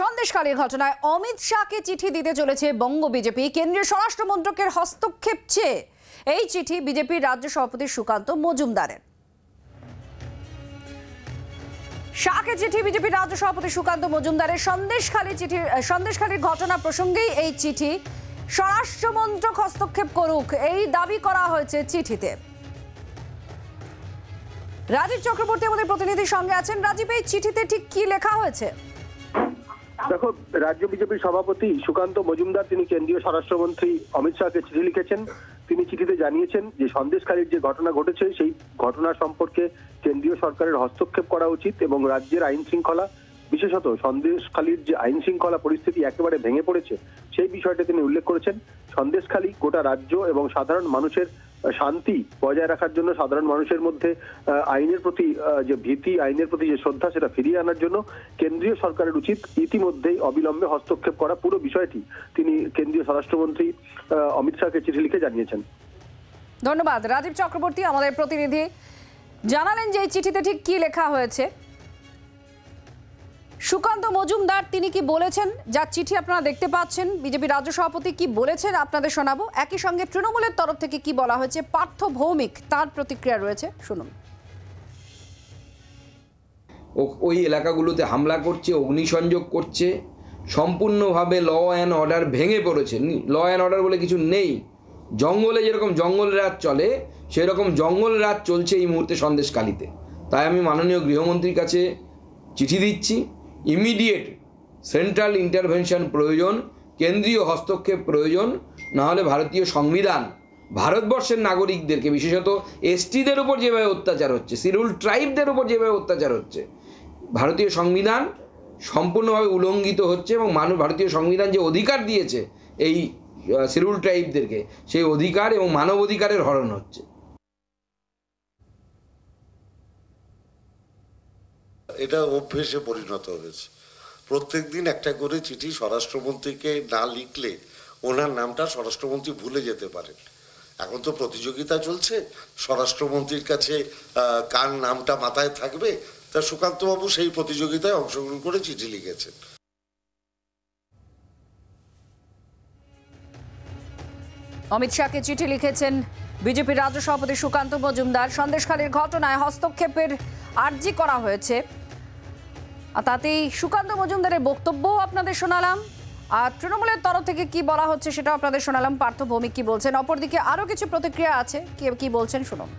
সন্দেশখালীর ঘটনায় অমিত শাহকে চিঠি দিতে চলেছে বঙ্গ বিজেপি। কেন্দ্রীয় স্বরাষ্ট্রমন্ত্রকের হস্তক্ষেপ চেয়ে এই চিঠি বিজেপির রাজ্য সভাপতি সুকান্ত মজুমদারের। শাহকে চিঠি বিজেপির রাজ্য সভাপতি সুকান্ত মজুমদারের। সন্দেশখালীর ঘটনা প্রসঙ্গেই এই চিঠি। স্বরাষ্ট্রমন্ত্রক হস্তক্ষেপ করুক এই দাবি করা হয়েছে চিঠিতে। রাজীব চক্রবর্তী আমাদের প্রতিনিধির সঙ্গে আছেন। রাজীব, এই চিঠিতে ঠিক কি লেখা হয়েছে? দেখো, রাজ্য বিজেপির সভাপতি সুকান্ত মজুমদার তিনি কেন্দ্রীয় স্বরাষ্ট্রমন্ত্রী অমিত শাহকে চিঠি লিখেছেন। তিনি চিঠিতে জানিয়েছেন যে সন্দেশখালীর যে ঘটনা ঘটেছে সেই ঘটনা সম্পর্কে কেন্দ্রীয় সরকারের হস্তক্ষেপ করা উচিত এবং রাজ্যের আইন শৃঙ্খলা, বিশেষত সন্দেশখালীর যে আইন শৃঙ্খলা পরিস্থিতি একেবারে ভেঙে পড়েছে সেই বিষয়টা তিনি উল্লেখ করেছেন। সন্দেশখালী গোটা রাজ্য এবং সাধারণ মানুষের শান্তি বজায় রাখার জন্য, সাধারণ মানুষের মধ্যে আইনের প্রতি যে ভীতি, আইনের প্রতি যে শ্রদ্ধা, সেটা ফিরিয়ে আনার জন্য কেন্দ্রীয় সরকারের উচিত ইতিমধ্যেই অবিলম্বে হস্তক্ষেপ করা। পুরো বিষয়টি তিনি কেন্দ্রীয় স্বরাষ্ট্রমন্ত্রী অমিত শাহকে চিঠি লিখে জানিয়েছেন। ধন্যবাদ রাজীব চক্রবর্তী আমাদের প্রতিনিধি জানালেন যে এই চিঠিতে ঠিক কি লেখা হয়েছে। সুকান্ত মজুমদার তিনি কি বলেছেন, যার চিঠি আপনারা দেখতে পাচ্ছেন, বিজেপি রাজ্য সভাপতি কি বলেছেন আপনাদের শোনাবো। একই সঙ্গে তৃণমূলের তরফ থেকে কি বলা হয়েছে, পার্থ ভৌমিক তার প্রতিক্রিয়া রয়েছে, শুনুন। ওই এলাকাগুলোতে হামলা করছে, অগ্নিসংযোগ করছে, সম্পূর্ণভাবে ল অ্যান্ড অর্ডার ভেঙে পড়েছে। ল অ্যান্ড অর্ডার বলে কিছু নেই। জঙ্গলে যেরকম জঙ্গল রাজ চলে সেরকম জঙ্গল রাজ চলছে এই মুহূর্তে সন্দেশখালীতে। তাই আমি মাননীয় গৃহমন্ত্রীর কাছে চিঠি দিচ্ছি, ইমিডিয়েট সেন্ট্রাল ইন্টারভেনশন প্রয়োজন, কেন্দ্রীয় হস্তক্ষেপ প্রয়োজন। নাহলে ভারতীয় সংবিধান ভারতবর্ষের নাগরিকদেরকে, বিশেষত এসটিদের উপর যেভাবে অত্যাচার হচ্ছে, শিডিউল্ড ট্রাইবদের উপর যেভাবে অত্যাচার হচ্ছে, ভারতীয় সংবিধান সম্পূর্ণভাবে উল্লঙ্ঘিত হচ্ছে এবং ভারতীয় সংবিধান যে অধিকার দিয়েছে এই শিডিউল্ড ট্রাইবদেরকে, সেই অধিকার এবং মানব অধিকারের হরণ হচ্ছে। এটা অভ্যেসে পরিণত হয়েছে। প্রত্যেকদিন একটা করে চিঠি স্বরাষ্ট্রমন্ত্রীকে না লিখলে ওনার নামটা স্বরাষ্ট্রমন্ত্রী ভুলে যেতে পারেন। এখন তো প্রতিযোগিতা চলছে স্বরাষ্ট্রমন্ত্রীর কাছে কার নামটা মাথায় থাকবে। তা সুকান্তবাবু সেই প্রতিযোগিতায় অংশগ্রহণ করে চিঠি লিখেছেন। অমিত শাহকে চিঠি লিখেছেন বিজেপির রাজ্য সভাপতি সুকান্ত মজুমদার। সন্দেশখালীর ঘটনায় হস্তক্ষেপের আর্জি করা হয়েছে, তাতেই সুকান্ত মজুমদারের বক্তব্য আপনাদের শোনালাম। আর তৃণমূলের তরফ থেকে কি বলা হচ্ছে সেটাও আপনাদের শোনালাম। পার্থ ভৌমিক কি বলছেন, অপরদিকে আরো কিছু প্রতিক্রিয়া আছে, কি বলছেন শুনুন।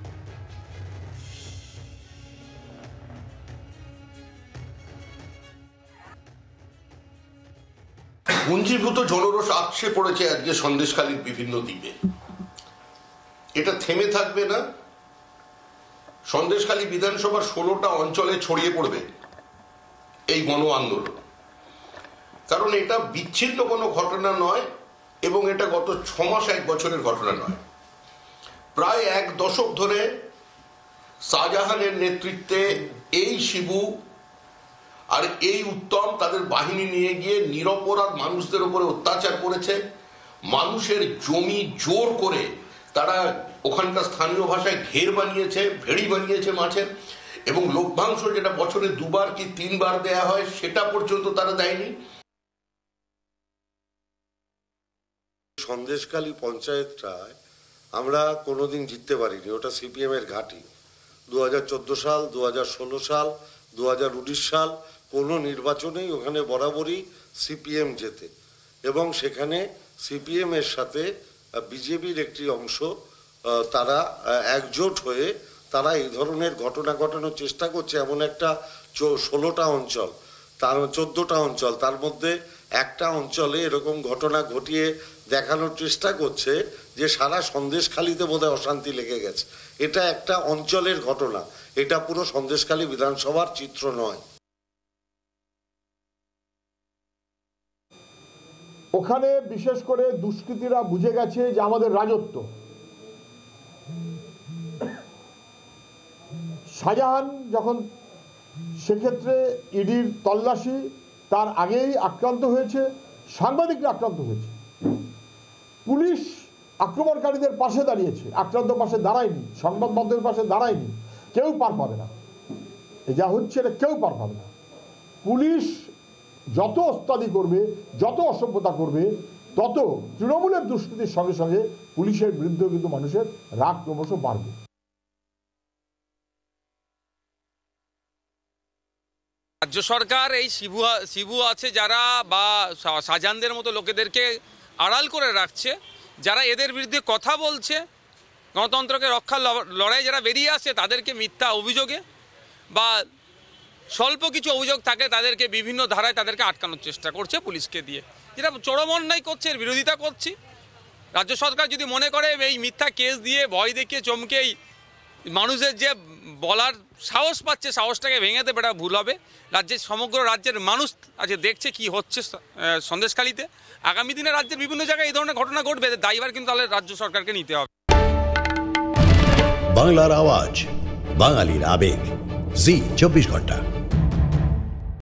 পুঞ্জীভূত জনরোষ আছড়ে পড়েছে আজকে সন্দেশখালীর বিভিন্ন দ্বীপে। এটা থেমে থাকবে না। সন্দেশখালী বিধানসভার 16টা অঞ্চলে ছড়িয়ে পড়বে এই গণ আন্দোলন। কারণ এটা বিচ্ছিন্ন কোনো ঘটনা নয় এবং এটা গত 6 মাস 1 বছরের ঘটনা নয়। প্রায় 1 দশক ধরে শাহজাহানের নেতৃত্বে এই শিবু আর এই উত্তম তাদের বাহিনী নিয়ে গিয়ে নিরপরাধ মানুষদের উপরে অত্যাচার করেছে। মানুষের জমি জোর করে তারা ওখানকার স্থানীয় ভাষায় ঘের বানিয়েছে, ভেড়ি বানিয়েছে মাছের, এবং লভ্যাংশ যেটা বছরে 2বার কি 3বার দেয়া হয় সেটা পর্যন্ত তারা দেয়নি। সন্দেশখালী পঞ্চায়েতটায় আমরা কোনোদিন জিততে পারিনি। ওটা সিপিএম এর ঘাঁটি। 2014 সাল, 2016 সাল, 2019 সাল কোনো নির্বাচনেই ওখানে বরাবরই সিপিএম জেতে এবং সেখানে সিপিএম এর সাথে বিজেপির একটি অংশ তারা একজোট হয়ে তারা এই ধরনের ঘটনা ঘটানোর চেষ্টা করছে। এমন একটা 16টা অঞ্চল, তার 14টা অঞ্চল, তার মধ্যে একটা অঞ্চলে এরকম ঘটনা ঘটিয়ে দেখানোর চেষ্টা করছে যে সারা সন্দেশখালীতে বোধহয় অশান্তি লেগে গেছে। এটা একটা অঞ্চলের ঘটনা, এটা পুরো সন্দেশখালী বিধানসভার চিত্র নয়। ওখানে বিশেষ করে দুষ্কৃতীরা বুঝে গেছে যে আমাদের রাজত্ব। শাহজাহান যখন সেক্ষেত্রে ইডির তল্লাশি, তার আগেই আক্রান্ত হয়েছে, সাংবাদিকরা আক্রান্ত হয়েছে, পুলিশ আক্রমণকারীদের পাশে দাঁড়িয়েছে, আক্রান্ত পাশে দাঁড়ায়নি, সংবাদ মাধ্যমের পাশে দাঁড়ায়নি। কেউ পার পাবে না, যা হচ্ছে এটা কেউ পার পাবে না। পুলিশ যত ওস্তাদি করবে, যত অসভ্যতা করবে, তত তৃণমূলের দুষ্কৃতির সঙ্গে সঙ্গে পুলিশের বিরুদ্ধেও কিন্তু মানুষের রাগ ক্রমশ বাড়বে। রাজ্য সরকার এই শিবু আছে যারা বা শাহজাহানদের মতো লোকেদেরকে আড়াল করে রাখছে, যারা এদের বিরুদ্ধে কথা বলছে, গণতন্ত্রকে রক্ষার লড়াই যারা বেরিয়ে আসছে তাদেরকে মিথ্যা অভিযোগে বা স্বল্প কিছু অভিযোগ থাকে তাদেরকে বিভিন্ন ধারায় তাদেরকে আটকানোর চেষ্টা করছে পুলিশকে দিয়ে, যেটা চরম অন্যায় করছে। এর বিরোধিতা করছি। রাজ্য সরকার যদি মনে করে এই মিথ্যা কেস দিয়ে ভয় দেখিয়ে চমকেই মানুষের যে বলার সাহস পাচ্ছে, সাহসটাকে ভেঙে দেবে, এটা ভুল হবে। সমগ্র রাজ্যের মানুষ আজকে দেখছে কি হচ্ছে সন্দেশখালীতে। আগামী দিনে রাজ্যের বিভিন্ন জায়গায় এই ধরনের ঘটনা ঘটবে, দায়ভার কিন্তু তাহলে রাজ্য সরকারকে নিতে হবে। বাংলার আওয়াজ, বাঙালির আবেগ, জি 24 ঘন্টা।